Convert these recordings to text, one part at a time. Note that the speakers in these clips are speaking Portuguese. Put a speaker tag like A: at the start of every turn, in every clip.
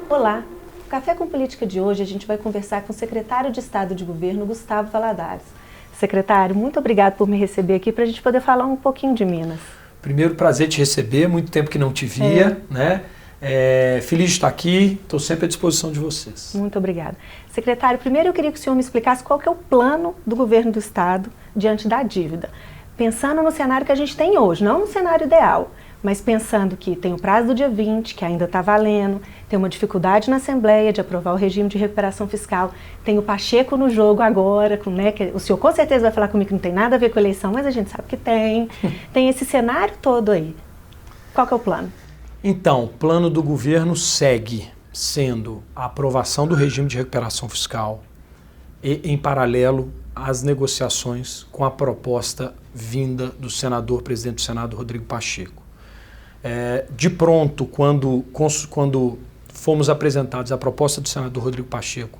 A: Olá! No Café com Política de hoje a gente vai conversar com o secretário de Estado de Governo, Gustavo Valadares. Secretário, muito obrigado por me receber aqui para a gente poder falar um pouquinho de Minas.
B: Primeiro, prazer te receber, muito tempo que não te via, né? Feliz de estar aqui, estou sempre à disposição de vocês.
A: Muito obrigada. Secretário, primeiro eu queria que o senhor me explicasse qual que é o plano do governo do Estado diante da dívida. Pensando no cenário que a gente tem hoje, não no cenário ideal, mas pensando que tem o prazo do dia 20, que ainda está valendo, tem uma dificuldade na Assembleia de aprovar o regime de recuperação fiscal, tem o Pacheco no jogo agora, que o senhor com certeza vai falar comigo que não tem nada a ver com a eleição, mas a gente sabe que tem. Tem esse cenário todo aí. Qual que é o plano?
B: Então, o plano do governo segue sendo a aprovação do regime de recuperação fiscal e, em paralelo, as negociações com a proposta vinda do senador, presidente do Senado, Rodrigo Pacheco. De pronto, quando fomos apresentados a proposta do senador Rodrigo Pacheco,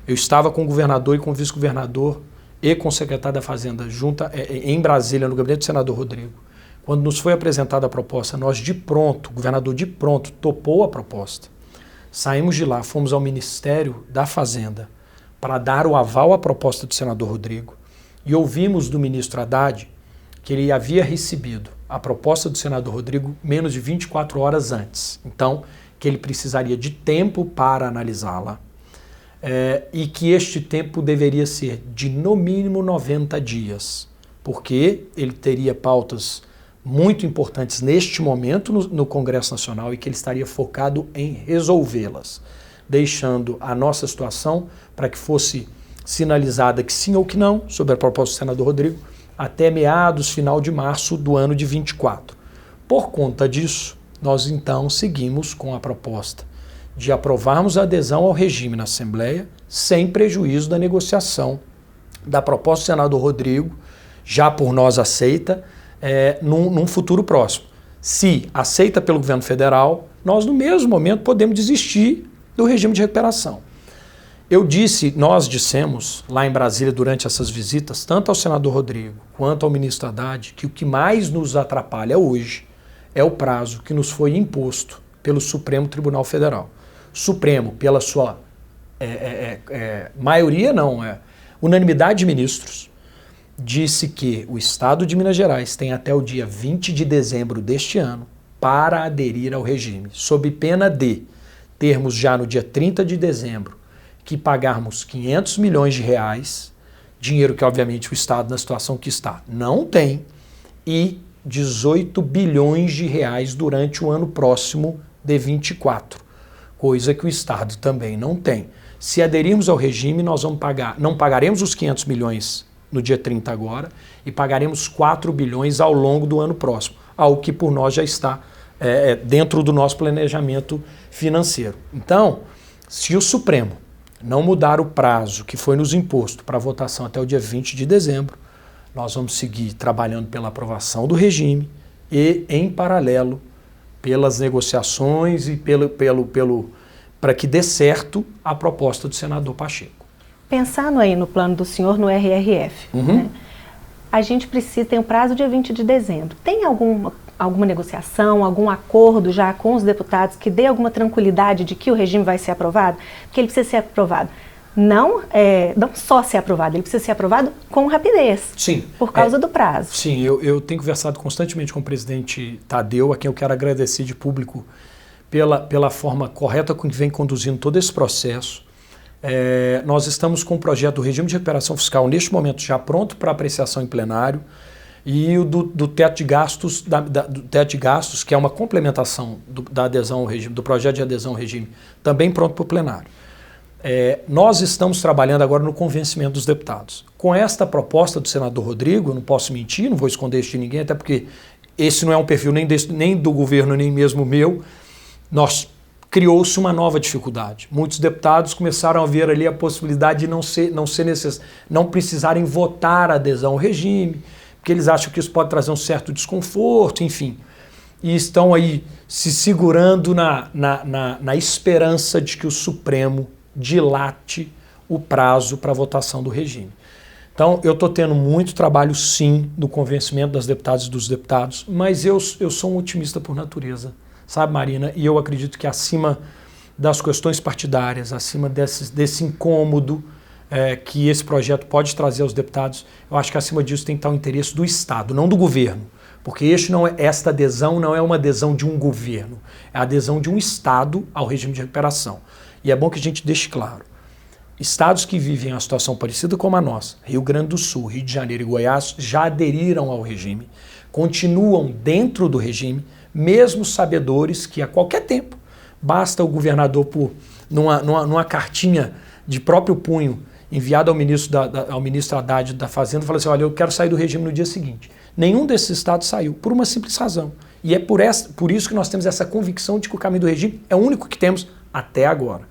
B: eu estava com o governador e com o vice-governador e com o secretário da Fazenda em Brasília, no gabinete do senador Rodrigo. Quando nos foi apresentada a proposta, nós o governador de pronto topou a proposta. Saímos de lá, fomos ao Ministério da Fazenda para dar o aval à proposta do senador Rodrigo e ouvimos do ministro Haddad que ele havia recebido a proposta do senador Rodrigo menos de 24 horas antes. Então, que ele precisaria de tempo para analisá-la e que este tempo deveria ser de no mínimo 90 dias, porque ele teria pautas muito importantes neste momento no Congresso Nacional e que ele estaria focado em resolvê-las, deixando a nossa situação para que fosse sinalizada que sim ou que não sobre a proposta do senador Rodrigo até final de março do ano de 24. Por conta disso, nós então seguimos com a proposta de aprovarmos a adesão ao regime na Assembleia sem prejuízo da negociação da proposta do senador Rodrigo, já por nós aceita, num futuro próximo. Se aceita pelo governo federal, nós no mesmo momento podemos desistir do regime de recuperação. Nós dissemos lá em Brasília durante essas visitas, tanto ao senador Rodrigo quanto ao ministro Haddad, que o que mais nos atrapalha hoje é o prazo que nos foi imposto pelo Supremo Tribunal Federal. Supremo, pela sua unanimidade de ministros, disse que o Estado de Minas Gerais tem até o dia 20 de dezembro deste ano para aderir ao regime, sob pena de termos já no dia 30 de dezembro que pagarmos 500 milhões de reais, dinheiro que obviamente o Estado na situação que está não tem, e 18 bilhões de reais durante o ano próximo de 24, coisa que o Estado também não tem. Se aderirmos ao regime, nós não pagaremos os 500 milhões no dia 30 agora e pagaremos 4 bilhões ao longo do ano próximo, algo que por nós já está dentro do nosso planejamento financeiro. Então, se o Supremo não mudar o prazo que foi nos imposto para votação até o dia 20 de dezembro, nós vamos seguir trabalhando pela aprovação do regime e, em paralelo, pelas negociações e para que dê certo a proposta do senador Pacheco.
A: Pensando aí no plano do senhor no RRF, né? A gente tem um prazo dia 20 de dezembro. Tem alguma negociação, algum acordo já com os deputados que dê alguma tranquilidade de que o regime vai ser aprovado? Porque ele precisa ser aprovado. Não só ser aprovado, ele precisa ser aprovado com rapidez.
B: Sim.
A: Por causa do prazo.
B: Sim, eu tenho conversado constantemente com o presidente Tadeu, a quem eu quero agradecer de público pela forma correta com que vem conduzindo todo esse processo. Nós estamos com o projeto do regime de recuperação fiscal neste momento já pronto para apreciação em plenário e o do teto de gastos, do teto de gastos, que é uma complementação da adesão ao regime, do projeto de adesão ao regime, também pronto para o plenário. Nós estamos trabalhando agora no convencimento dos deputados. Com esta proposta do senador Rodrigo, eu não posso mentir, não vou esconder isso de ninguém, até porque esse não é um perfil nem do governo, nem mesmo meu. Criou-se uma nova dificuldade. Muitos deputados começaram a ver ali a possibilidade de não precisarem votar a adesão ao regime, porque eles acham que isso pode trazer um certo desconforto, enfim. E estão aí se segurando na esperança de que o Supremo dilate o prazo para a votação do regime. Então, eu estou tendo muito trabalho, sim, no convencimento das deputadas e dos deputados, mas eu sou um otimista por natureza, sabe, Marina? E eu acredito que acima das questões partidárias, acima desse incômodo que esse projeto pode trazer aos deputados, eu acho que acima disso tem que estar o interesse do Estado, não do governo. Porque esta adesão não é uma adesão de um governo, é a adesão de um Estado ao regime de recuperação. E é bom que a gente deixe claro, estados que vivem uma situação parecida com a nossa, Rio Grande do Sul, Rio de Janeiro e Goiás, já aderiram ao regime, continuam dentro do regime, mesmo sabedores que a qualquer tempo, basta o governador, numa cartinha de próprio punho, enviada ao ministro Haddad da Fazenda, falar assim, olha, eu quero sair do regime no dia seguinte. Nenhum desses estados saiu, por uma simples razão. E é por isso que nós temos essa convicção de que o caminho do regime é o único que temos até agora.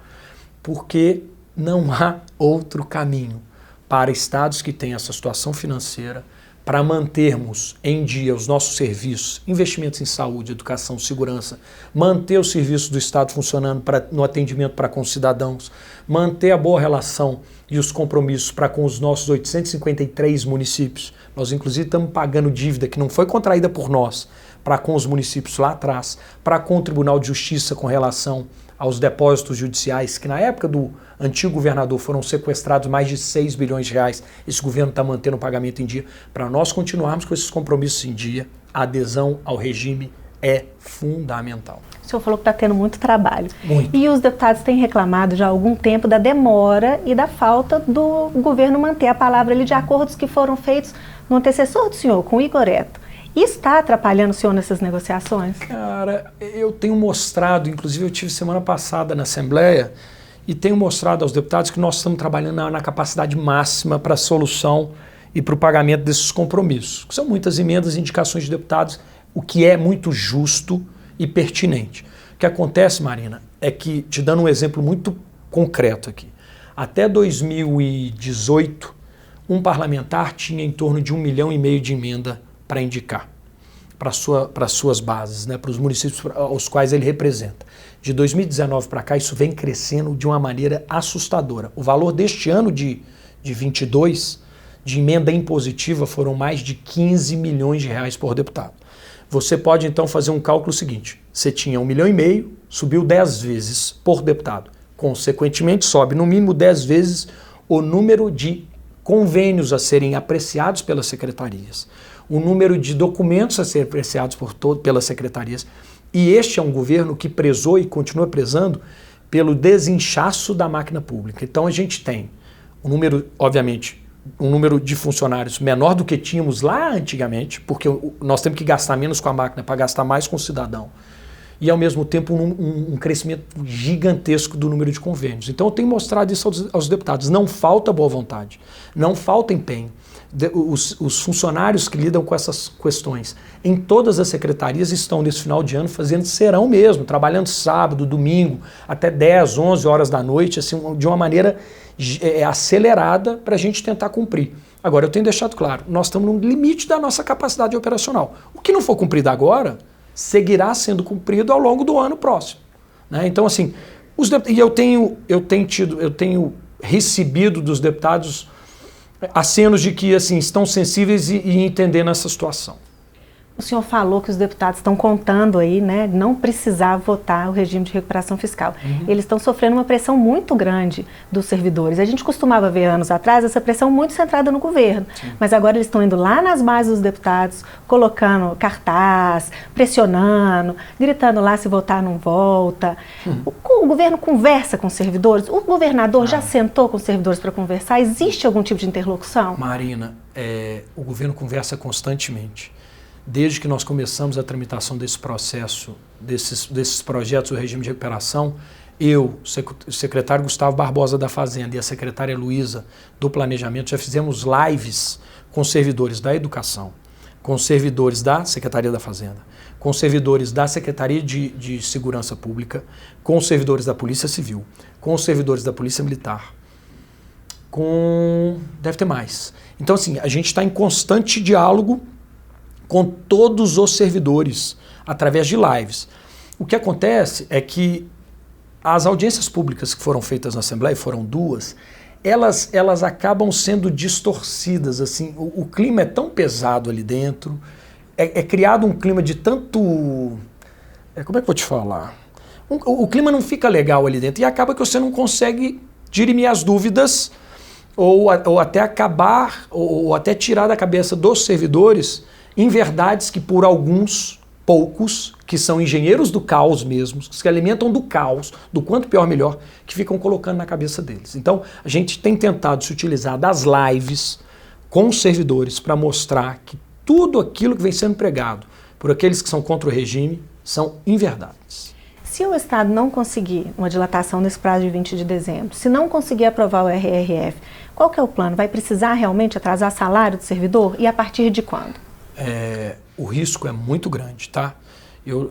B: Porque não há outro caminho para estados que têm essa situação financeira, para mantermos em dia os nossos serviços, investimentos em saúde, educação, segurança, manter os serviços do Estado funcionando no atendimento para com os cidadãos, manter a boa relação e os compromissos para com os nossos 853 municípios. Nós, inclusive, estamos pagando dívida que não foi contraída por nós, para com os municípios lá atrás, para com o Tribunal de Justiça com relação aos depósitos judiciais, que na época do antigo governador foram sequestrados mais de 6 bilhões de reais. Esse governo está mantendo o pagamento em dia. Para nós continuarmos com esses compromissos em dia, a adesão ao regime é fundamental.
A: O senhor falou que está tendo muito trabalho.
B: Muito.
A: E os deputados têm reclamado já há algum tempo da demora e da falta do governo manter a palavra ali de acordos que foram feitos no antecessor do senhor, com o Igor Eto. Isso está atrapalhando o senhor nessas negociações?
B: Cara, eu tenho mostrado, inclusive eu tive semana passada na Assembleia, e tenho mostrado aos deputados que nós estamos trabalhando na capacidade máxima para a solução e para o pagamento desses compromissos. São muitas emendas e indicações de deputados, o que é muito justo e pertinente. O que acontece, Marina, é que, te dando um exemplo muito concreto aqui, até 2018, um parlamentar tinha em torno de 1,5 milhão de emenda para indicar para as suas bases, né, para os municípios aos quais ele representa. De 2019 para cá, isso vem crescendo de uma maneira assustadora. O valor deste ano de 22, de emenda impositiva, foram mais de 15 milhões de reais por deputado. Você pode então fazer um cálculo seguinte, você tinha 1,5 milhão, subiu 10 vezes por deputado. Consequentemente, sobe no mínimo 10 vezes o número de convênios a serem apreciados pelas secretarias, o número de documentos a serem apreciados pelas secretarias. E este é um governo que prezou e continua prezando pelo desinchaço da máquina pública. Então a gente tem um número, obviamente, um número de funcionários menor do que tínhamos lá antigamente, porque nós temos que gastar menos com a máquina para gastar mais com o cidadão. E, ao mesmo tempo, um crescimento gigantesco do número de convênios. Então, eu tenho mostrado isso aos deputados. Não falta boa vontade, não falta empenho. Os funcionários que lidam com essas questões em todas as secretarias estão, nesse final de ano, serão mesmo, trabalhando sábado, domingo, até 10, 11 horas da noite, assim, de uma maneira acelerada para a gente tentar cumprir. Agora, eu tenho deixado claro, nós estamos no limite da nossa capacidade operacional. O que não for cumprido agora seguirá sendo cumprido ao longo do ano próximo, né? Então, assim, eu tenho recebido dos deputados acenos de que, assim, estão sensíveis e entendendo essa situação.
A: O senhor falou que os deputados estão contando aí, né, não precisar votar o regime de recuperação fiscal. Eles estão sofrendo uma pressão muito grande dos servidores. A gente costumava ver anos atrás essa pressão muito centrada no governo. Sim. Mas agora eles estão indo lá nas bases dos deputados, colocando cartaz, pressionando, gritando lá se votar não volta. O governo conversa com os servidores? O governador já sentou com os servidores para conversar? Existe algum tipo de interlocução?
B: Marina, o governo conversa constantemente. Desde que nós começamos a tramitação desse processo, desses projetos do regime de recuperação, eu, o secretário Gustavo Barbosa da Fazenda e a secretária Luísa do Planejamento já fizemos lives com servidores da Educação, com servidores da Secretaria da Fazenda, com servidores da Secretaria de Segurança Pública, com servidores da Polícia Civil, com servidores da Polícia Militar, deve ter mais. Então, assim, a gente está em constante diálogo com todos os servidores, através de lives. O que acontece é que as audiências públicas que foram feitas na Assembleia, foram 2, elas acabam sendo distorcidas. Assim, o clima é tão pesado ali dentro, é criado um clima de tanto... como é que eu vou te falar? o clima não fica legal ali dentro e acaba que você não consegue dirimir as dúvidas ou até acabar, ou até tirar da cabeça dos servidores inverdades que por alguns poucos, que são engenheiros do caos mesmo, que se alimentam do caos, do quanto pior melhor, que ficam colocando na cabeça deles. Então, a gente tem tentado se utilizar das lives com os servidores para mostrar que tudo aquilo que vem sendo pregado por aqueles que são contra o regime são inverdades.
A: Se o Estado não conseguir uma dilatação nesse prazo de 20 de dezembro, se não conseguir aprovar o RRF, qual que é o plano? Vai precisar realmente atrasar salário do servidor? E a partir de quando?
B: O risco é muito grande, tá?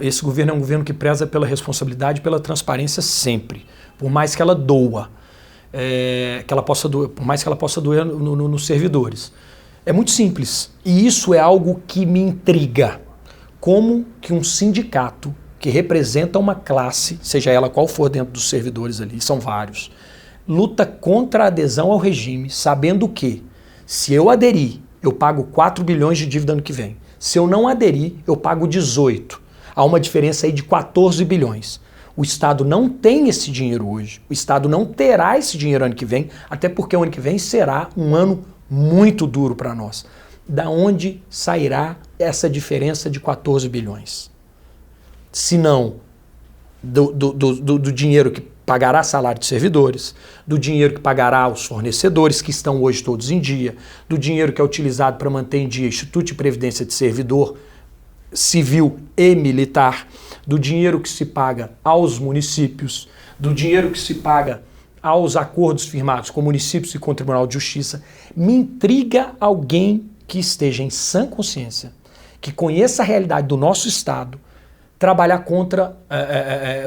B: Esse governo é um governo que preza pela responsabilidade e pela transparência sempre, por mais que ela doa, por mais que ela possa doer nos servidores. É muito simples e isso é algo que me intriga. Como que um sindicato que representa uma classe, seja ela qual for dentro dos servidores ali, são vários, luta contra a adesão ao regime, sabendo que se eu aderir, eu pago 4 bilhões de dívida ano que vem. Se eu não aderir, eu pago 18. Há uma diferença aí de 14 bilhões. O Estado não tem esse dinheiro hoje. O Estado não terá esse dinheiro ano que vem, até porque o ano que vem será um ano muito duro para nós. Da onde sairá essa diferença de 14 bilhões? Se não do dinheiro que pagará salário de servidores, do dinheiro que pagará os fornecedores que estão hoje todos em dia, do dinheiro que é utilizado para manter em dia Instituto de Previdência de Servidor Civil e Militar, do dinheiro que se paga aos municípios, do dinheiro que se paga aos acordos firmados com municípios e com o Tribunal de Justiça. Me intriga alguém que esteja em sã consciência, que conheça a realidade do nosso Estado, trabalhar contra,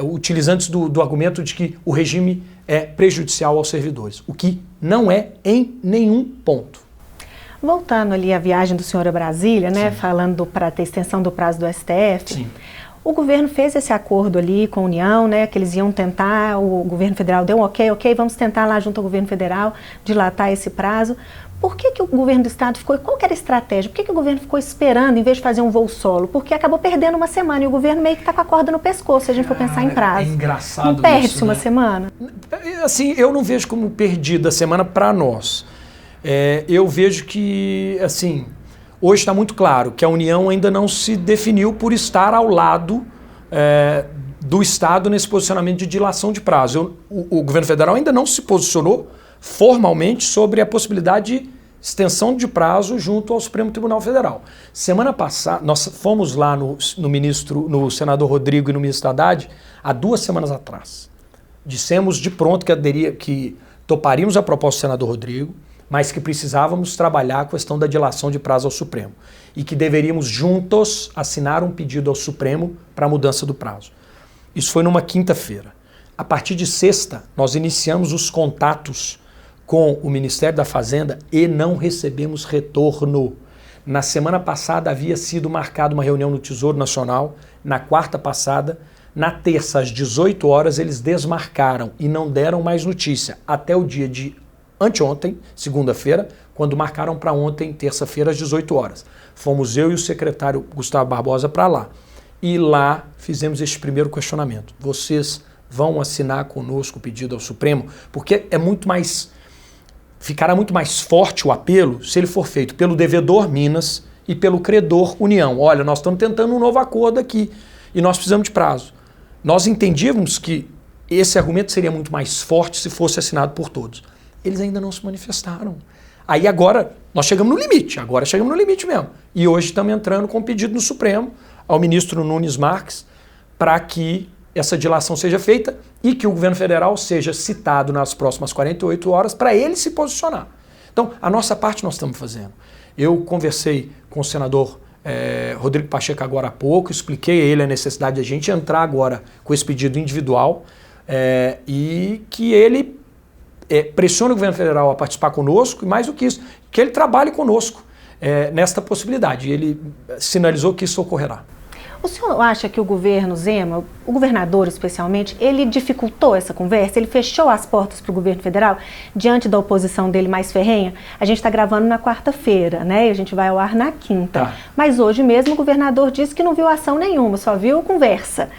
B: utilizando-se do argumento de que o regime é prejudicial aos servidores, o que não é em nenhum ponto.
A: Voltando ali à viagem do senhor a Brasília, né,
B: Sim.
A: falando para a extensão do prazo do STF,
B: Sim.
A: o governo fez esse acordo ali com a União, né, que eles iam tentar, o governo federal deu um ok, vamos tentar lá junto ao governo federal dilatar esse prazo. Por que o governo do Estado ficou, qual que era a estratégia? Por que o governo ficou esperando em vez de fazer um voo solo? Porque acabou perdendo uma semana e o governo meio que está com a corda no pescoço, se a gente for pensar em prazo.
B: É engraçado
A: não perde-se
B: isso,
A: uma
B: né?
A: semana?
B: Assim, eu não vejo como perdida a semana para nós. Eu vejo que, assim, hoje está muito claro que a União ainda não se definiu por estar ao lado do Estado nesse posicionamento de dilação de prazo. O governo federal ainda não se posicionou formalmente sobre a possibilidade de extensão de prazo junto ao Supremo Tribunal Federal. Semana passada, nós fomos lá no senador Rodrigo e no ministro Haddad há 2 semanas atrás. Dissemos de pronto que toparíamos a proposta do senador Rodrigo, mas que precisávamos trabalhar a questão da dilação de prazo ao Supremo e que deveríamos juntos assinar um pedido ao Supremo para a mudança do prazo. Isso foi numa quinta-feira. A partir de sexta, nós iniciamos os contatos com o Ministério da Fazenda e não recebemos retorno. Na semana passada havia sido marcada uma reunião no Tesouro Nacional, na quarta passada, na terça às 18 horas eles desmarcaram e não deram mais notícia, até o dia de anteontem, segunda-feira, quando marcaram para ontem, terça-feira, às 18 horas. Fomos eu e o secretário Gustavo Barbosa para lá. E lá fizemos este primeiro questionamento. Vocês vão assinar conosco o pedido ao Supremo? Porque ficará muito mais forte o apelo se ele for feito pelo devedor Minas e pelo credor União. Olha, nós estamos tentando um novo acordo aqui e nós precisamos de prazo. Nós entendíamos que esse argumento seria muito mais forte se fosse assinado por todos. Eles ainda não se manifestaram. Aí agora nós chegamos no limite, mesmo. E hoje estamos entrando com um pedido no Supremo ao ministro Nunes Marques para que essa dilação seja feita e que o governo federal seja citado nas próximas 48 horas para ele se posicionar. Então, a nossa parte nós estamos fazendo. Eu conversei com o senador Rodrigo Pacheco agora há pouco, expliquei a ele a necessidade de a gente entrar agora com esse pedido individual e que ele pressione o governo federal a participar conosco e mais do que isso, que ele trabalhe conosco nesta possibilidade. E ele sinalizou que isso ocorrerá.
A: O senhor acha que o governo Zema, o governador especialmente, ele dificultou essa conversa? Ele fechou as portas para o governo federal diante da oposição dele mais ferrenha? A gente está gravando na quarta-feira, né? E a gente vai ao ar na quinta.
B: Tá.
A: Mas hoje mesmo o governador disse que não viu ação nenhuma, só viu conversa.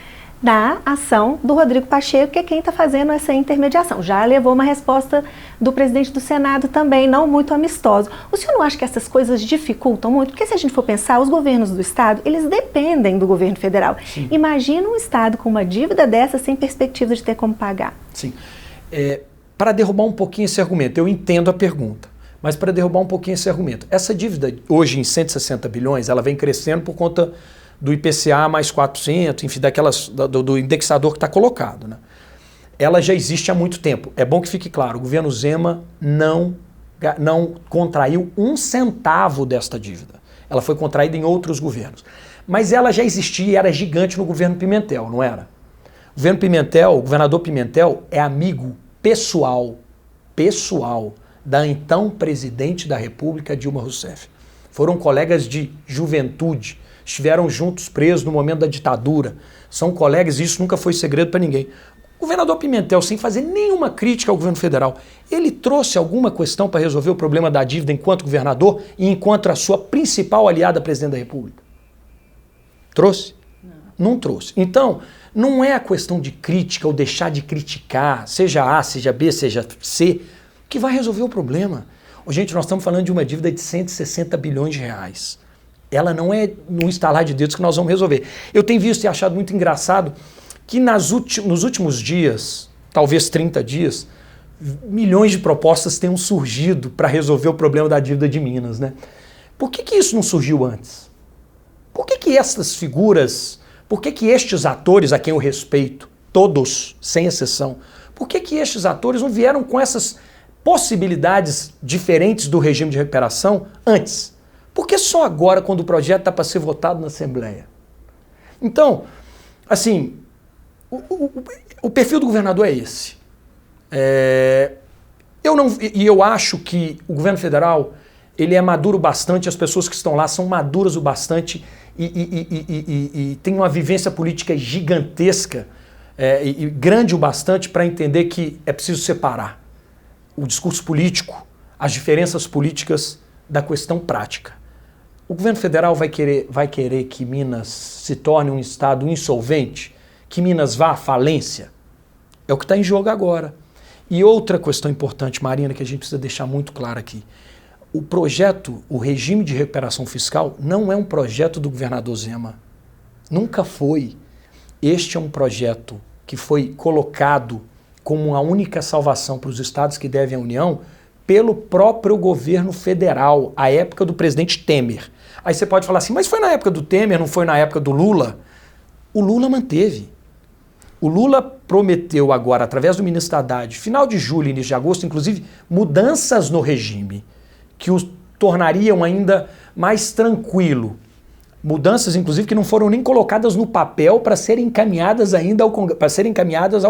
A: da ação do Rodrigo Pacheco, que é quem está fazendo essa intermediação. Já levou uma resposta do presidente do Senado também, não muito amistosa. O senhor não acha que essas coisas dificultam muito? Porque se a gente for pensar, os governos do Estado, eles dependem do governo federal. Sim. Imagina um Estado com uma dívida dessa sem perspectiva de ter como pagar.
B: Sim. Para derrubar um pouquinho esse argumento, eu entendo a pergunta, mas para derrubar um pouquinho esse argumento, essa dívida hoje em 160 bilhões, ela vem crescendo por conta do IPCA mais 400, enfim, do indexador que está colocado, né? Ela já existe há muito tempo. É bom que fique claro, o governo Zema não contraiu um centavo desta dívida. Ela foi contraída em outros governos. Mas ela já existia e era gigante no governo Pimentel, não era? O governador Pimentel é amigo pessoal da então presidente da República, Dilma Rousseff. Foram colegas de juventude, estiveram juntos presos no momento da ditadura. São colegas e isso nunca foi segredo para ninguém. O governador Pimentel, sem fazer nenhuma crítica ao governo federal, ele trouxe alguma questão para resolver o problema da dívida enquanto governador e enquanto a sua principal aliada, presidente da República? Trouxe? Não trouxe. Então, não é a questão de crítica ou deixar de criticar, seja A, seja B, seja C, que vai resolver o problema. Gente, nós estamos falando de uma dívida de 160 bilhões de reais. Ela não é no estalar de dedos que nós vamos resolver. Eu tenho visto e achado muito engraçado que nos últimos dias, talvez 30 dias, milhões de propostas tenham surgido para resolver o problema da dívida de Minas, né? Por que isso não surgiu antes? Por que essas figuras, por que estes atores a quem eu respeito, todos, sem exceção, por que estes atores não vieram com essas possibilidades diferentes do regime de recuperação antes? Por que só agora, quando o projeto está para ser votado na Assembleia? Então, assim, o perfil do governador é esse. Eu acho que o governo federal ele é maduro bastante, as pessoas que estão lá são maduras o bastante e têm uma vivência política gigantesca e grande o bastante para entender que é preciso separar o discurso político, as diferenças políticas da questão prática. O governo federal vai querer que Minas se torne um estado insolvente, que Minas vá à falência? É o que está em jogo agora. E outra questão importante, Marina, que a gente precisa deixar muito claro aqui. O projeto, o regime de recuperação fiscal, não é um projeto do governador Zema. Nunca foi. Este é um projeto que foi colocado como a única salvação para os estados que devem à União pelo próprio governo federal, à época do presidente Temer. Aí você pode falar assim, mas foi na época do Temer, não foi na época do Lula? O Lula manteve. O Lula prometeu agora, através do ministro Haddad, final de julho, início de agosto, inclusive, mudanças no regime que o tornariam ainda mais tranquilo. Mudanças, inclusive, que não foram nem colocadas no papel para serem encaminhadas ainda ao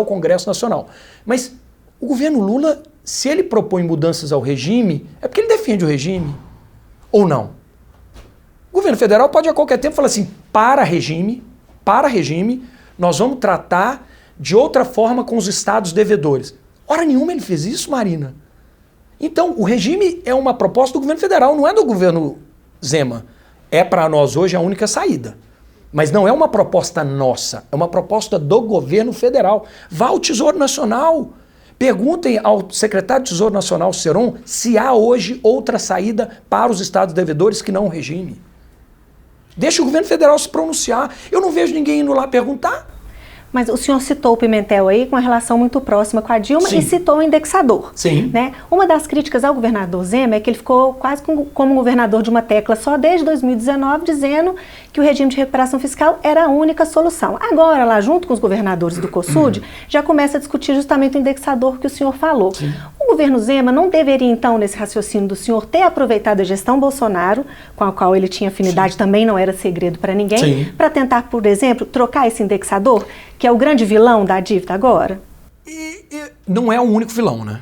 B: Congresso Nacional. Mas o governo Lula, se ele propõe mudanças ao regime, é porque ele defende o regime. Ou não? O governo federal pode a qualquer tempo falar assim, para regime, nós vamos tratar de outra forma com os estados devedores. Hora nenhuma ele fez isso, Marina. Então, o regime é uma proposta do governo federal, não é do governo Zema. É para nós hoje a única saída. Mas não é uma proposta nossa, é uma proposta do governo federal. Vá ao Tesouro Nacional. Perguntem ao secretário do Tesouro Nacional, Seron, se há hoje outra saída para os estados devedores que não o regime. Deixa o governo federal se pronunciar. Eu não vejo ninguém indo lá perguntar.
A: Mas o senhor citou o Pimentel aí com uma relação muito próxima com a Dilma. Sim. E citou o indexador.
B: Sim.
A: Né? Uma das críticas ao governador Zema é que ele ficou quase como governador de uma tecla só desde 2019, dizendo que o regime de recuperação fiscal era a única solução. Agora, lá junto com os governadores do COSUD, já começa a discutir justamente o indexador que o senhor falou. Sim. O governo Zema não deveria, então, nesse raciocínio do senhor, ter aproveitado a gestão Bolsonaro, com a qual ele tinha afinidade, sim, também não era segredo para ninguém, para tentar, por exemplo, trocar esse indexador, que é o grande vilão da dívida agora?
B: Não é o único vilão, né?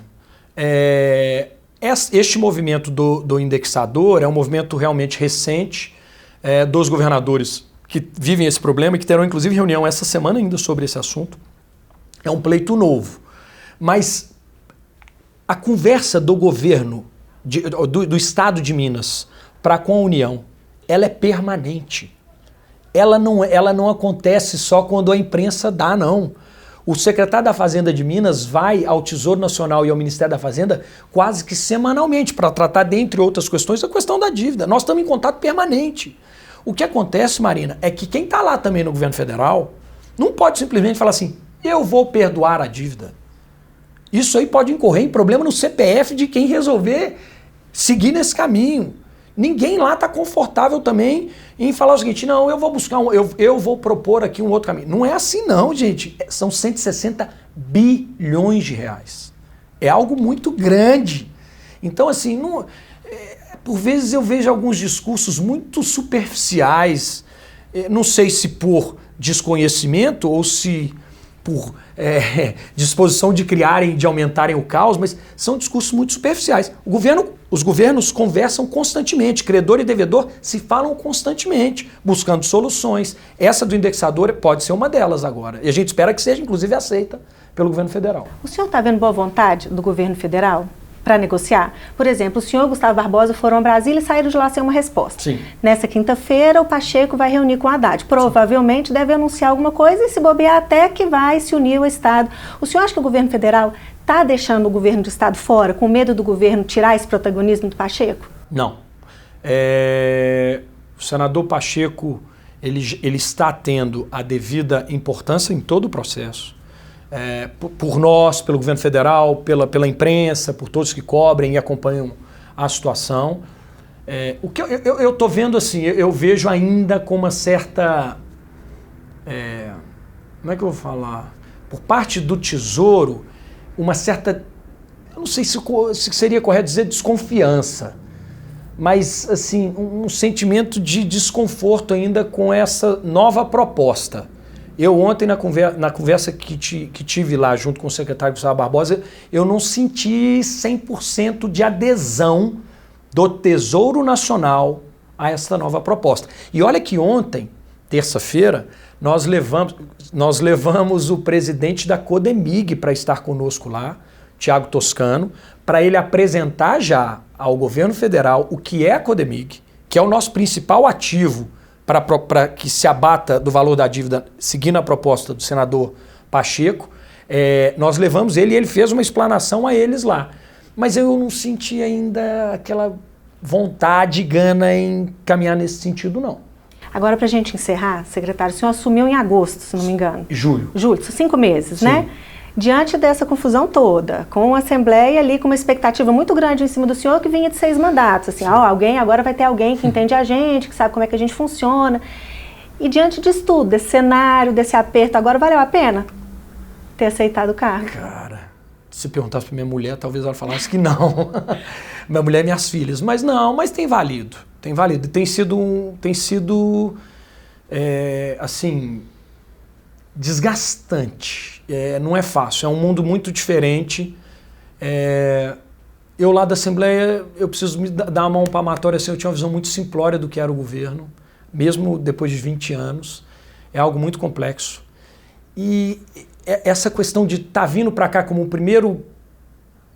B: Este movimento do indexador é um movimento realmente recente dos governadores que vivem esse problema e que terão, inclusive, reunião essa semana ainda sobre esse assunto. É um pleito novo. Mas a conversa do governo, do Estado de Minas para com a União, ela é permanente. ela não acontece só quando a imprensa dá, não. O secretário da Fazenda de Minas vai ao Tesouro Nacional e ao Ministério da Fazenda quase que semanalmente para tratar, dentre outras questões, a questão da dívida. Nós estamos em contato permanente. O que acontece, Marina, é que quem está lá também no governo federal não pode simplesmente falar assim, eu vou perdoar a dívida. Isso aí pode incorrer em problema no CPF de quem resolver seguir nesse caminho. Ninguém lá está confortável também em falar o seguinte, não, eu vou buscar eu vou propor aqui um outro caminho. Não é assim não, gente. São 160 bilhões de reais. É algo muito grande. Então, assim, por vezes eu vejo alguns discursos muito superficiais, não sei se por desconhecimento ou se por disposição de criarem, de aumentarem o caos, mas são discursos muito superficiais. Os governos conversam constantemente, credor e devedor se falam constantemente, buscando soluções. Essa do indexador pode ser uma delas agora. E a gente espera que seja, inclusive, aceita pelo governo federal.
A: O senhor está vendo boa vontade do governo federal para negociar? Por exemplo, o senhor e o Gustavo Barbosa foram a Brasília e saíram de lá sem uma resposta.
B: Sim.
A: Nessa quinta-feira, o Pacheco vai reunir com o Haddad. Provavelmente deve anunciar alguma coisa e se bobear até que vai se unir ao Estado. O senhor acha que o governo federal está deixando o governo do Estado fora, com medo do governo tirar esse protagonismo do Pacheco?
B: Não. O senador Pacheco ele está tendo a devida importância em todo o processo. Por nós, pelo governo federal, pela imprensa, por todos que cobrem e acompanham a situação. O que eu estou vendo assim, eu vejo ainda com uma certa... como é que eu vou falar? Por parte do Tesouro, uma certa... Eu não sei se seria correto dizer desconfiança, mas assim, um sentimento de desconforto ainda com essa nova proposta. Eu ontem, na conversa que tive lá junto com o secretário Gustavo Barbosa, eu não senti 100% de adesão do Tesouro Nacional a essa nova proposta. E olha que ontem, terça-feira, nós levamos o presidente da Codemig para estar conosco lá, Tiago Toscano, para ele apresentar já ao governo federal o que é a Codemig, que é o nosso principal ativo para que se abata do valor da dívida, seguindo a proposta do senador Pacheco. Nós levamos ele e ele fez uma explanação a eles lá. Mas eu não senti ainda aquela vontade, gana em caminhar nesse sentido, não.
A: Agora, para a gente encerrar, secretário, o senhor assumiu em agosto, se não me engano.
B: Julho.
A: Julho, 5 meses,
B: Sim.
A: Né? Diante dessa confusão toda, com a Assembleia ali com uma expectativa muito grande em cima do senhor que vinha de 6 mandatos, assim, agora vai ter alguém que entende a gente, que sabe como é que a gente funciona. E diante disso tudo, desse cenário, desse aperto, agora valeu a pena ter aceitado o cargo?
B: Cara, se perguntasse para minha mulher, talvez ela falasse que não. Minha mulher e minhas filhas. Mas não, mas tem valido. Tem valido. Tem sido assim, desgastante. Não é fácil, é um mundo muito diferente. Eu lá da Assembleia, eu preciso me dar uma palmatória, assim, eu tinha uma visão muito simplória do que era o governo, mesmo depois de 20 anos. É algo muito complexo. E essa questão de estar vindo para cá como o primeiro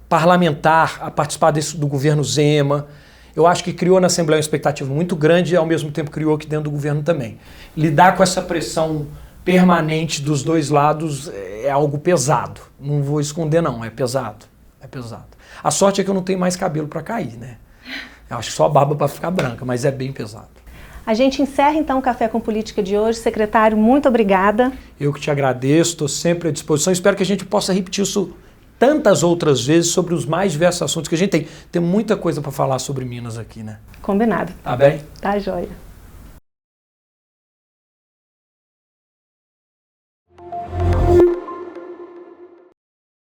B: parlamentar a participar do governo Zema, eu acho que criou na Assembleia uma expectativa muito grande e ao mesmo tempo criou aqui dentro do governo também. Lidar com essa pressão permanente dos dois lados é algo pesado. Não vou esconder não, é pesado. É pesado. A sorte é que eu não tenho mais cabelo para cair, né? Eu acho que só a barba para ficar branca, mas é bem pesado.
A: A gente encerra então o Café com Política de hoje. Secretário, muito obrigada.
B: Eu que te agradeço, estou sempre à disposição. Espero que a gente possa repetir isso tantas outras vezes sobre os mais diversos assuntos que a gente tem. Tem muita coisa para falar sobre Minas aqui, né?
A: Combinado.
B: Tá bem?
A: Tá, joia.